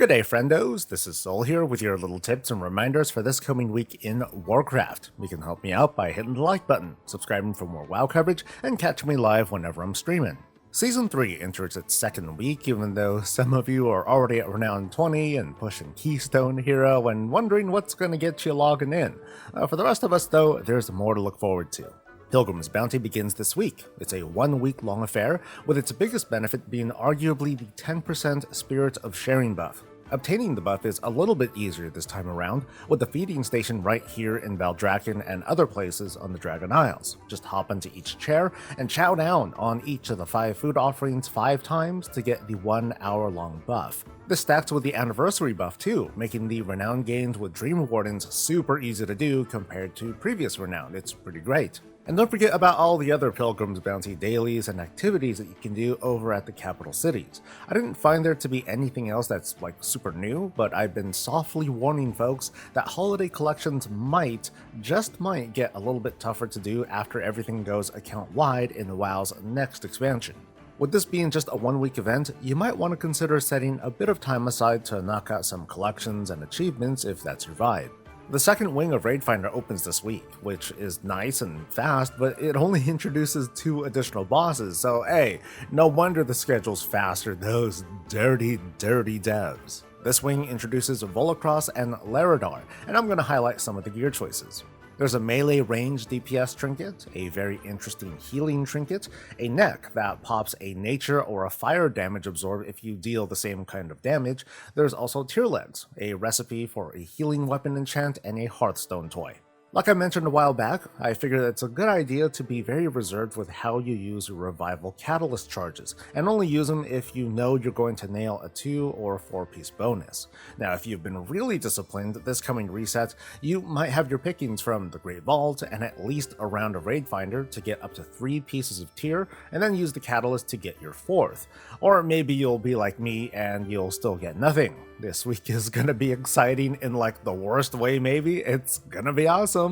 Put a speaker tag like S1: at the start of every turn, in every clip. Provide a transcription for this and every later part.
S1: Good day, friendos. This is Soul here with your little tips and reminders for this coming week in Warcraft. You can help me out by hitting the like button, subscribing for more WoW coverage, and catching me live whenever I'm streaming. Season 3 enters its second week, even though some of you are already at Renown 20 and pushing Keystone Hero and wondering what's going to get you logging in. For the rest of us, though, there's more to look forward to. Pilgrim's Bounty begins this week. It's a 1 week long affair, with its biggest benefit being arguably the 10% Spirit of Sharing buff. Obtaining the buff is a little bit easier this time around, with the feeding station right here in Valdrakken and other places on the Dragon Isles. Just hop into each chair and chow down on each of the 5 food offerings 5 times to get the 1 hour long buff. This stacks with the anniversary buff too, making the renown gains with Dream Wardens super easy to do compared to previous renown. It's pretty great. And don't forget about all the other Pilgrim's Bounty dailies and activities that you can do over at the capital cities. I didn't find there to be anything else that's like super new, but I've been softly warning folks that holiday collections just might get a little bit tougher to do after everything goes account-wide in WoW's next expansion. With this being just a 1 week event, you might want to consider setting a bit of time aside to knock out some collections and achievements if that's your vibe. The second wing of Raid Finder opens this week, which is nice and fast, but it only introduces 2 additional bosses, so hey, no wonder the schedule's faster, those dirty devs. This wing introduces Volacross and Laradar, and I'm going to highlight some of the gear choices. There's a melee range DPS trinket, a very interesting healing trinket, a neck that pops a nature or a fire damage absorb if you deal the same kind of damage. There's also tear legs, a recipe for a healing weapon enchant, and a Hearthstone toy. Like I mentioned a while back, I figured it's a good idea to be very reserved with how you use your revival catalyst charges, and only use them if you know you're going to nail a 2 or 4 piece bonus. Now, if you've been really disciplined this coming reset, you might have your pickings from the Great Vault and at least a round of Raid Finder to get up to 3 pieces of tier, and then use the catalyst to get your 4th. Or maybe you'll be like me and you'll still get nothing. This week is gonna be exciting in like the worst way maybe. It's gonna be awesome.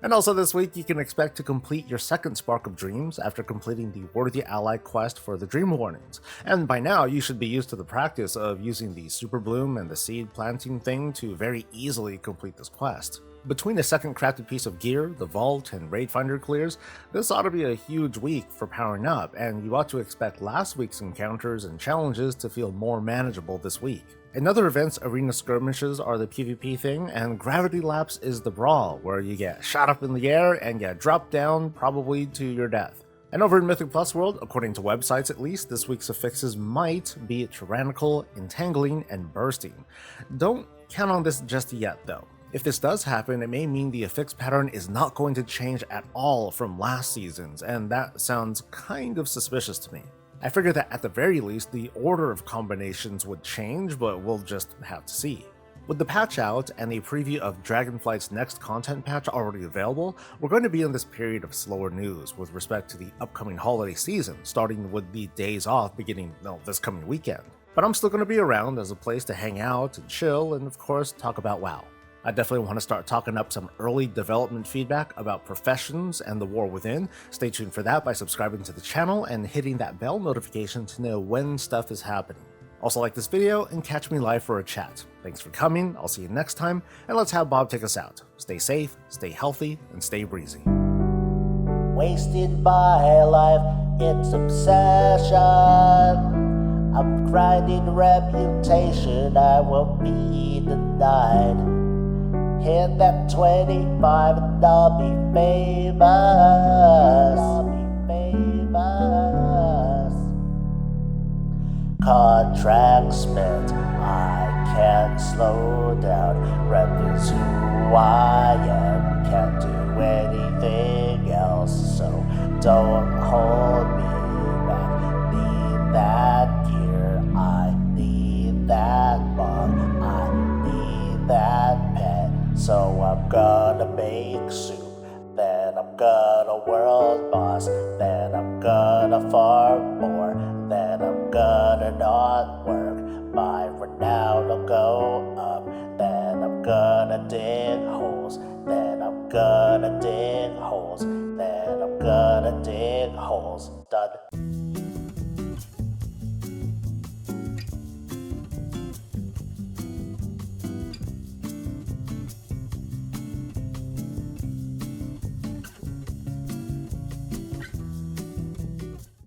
S1: And also this week you can expect to complete your second Spark of Dreams after completing the Worthy Ally quest for the Dream Warnings. And by now you should be used to the practice of using the Super Bloom and the seed planting thing to very easily complete this quest. Between a second crafted piece of gear, the vault, and Raid Finder clears, this ought to be a huge week for powering up, and you ought to expect last week's encounters and challenges to feel more manageable this week. In other events, arena skirmishes are the PvP thing, and Gravity Lapse is the brawl, where you get shot up in the air and get dropped down, probably to your death. And over in Mythic Plus World, according to websites at least, this week's affixes might be Tyrannical, Entangling, and Bursting. Don't count on this just yet though. If this does happen, it may mean the affix pattern is not going to change at all from last season's, and that sounds kind of suspicious to me. I figured that at the very least, the order of combinations would change, but we'll just have to see. With the patch out and a preview of Dragonflight's next content patch already available, we're going to be in this period of slower news with respect to the upcoming holiday season, starting with the days off beginning this coming weekend. But I'm still going to be around as a place to hang out and chill and of course talk about WoW. I definitely want to start talking up some early development feedback about Professions and the War Within. Stay tuned for that by subscribing to the channel and hitting that bell notification to know when stuff is happening. Also like this video and catch me live for a chat. Thanks for coming, I'll see you next time, and let's have Bob take us out. Stay safe, stay healthy, and stay breezy.
S2: Wasted my life, it's obsession. I'm grinding reputation, I won't be denied. Hit that 25 and I'll be famous. Contract spent, I can't slow down. Rep is who I am, can't do anything else. So don't hold me back. Need that gear, I need that bomb, I need that pet. So I'm gonna make soup, then I'm gonna world boss, then I'm gonna farm more, then I'm gonna not work, my renown will go up, then I'm gonna dig holes, then I'm gonna dig holes, then I'm gonna dig holes, done.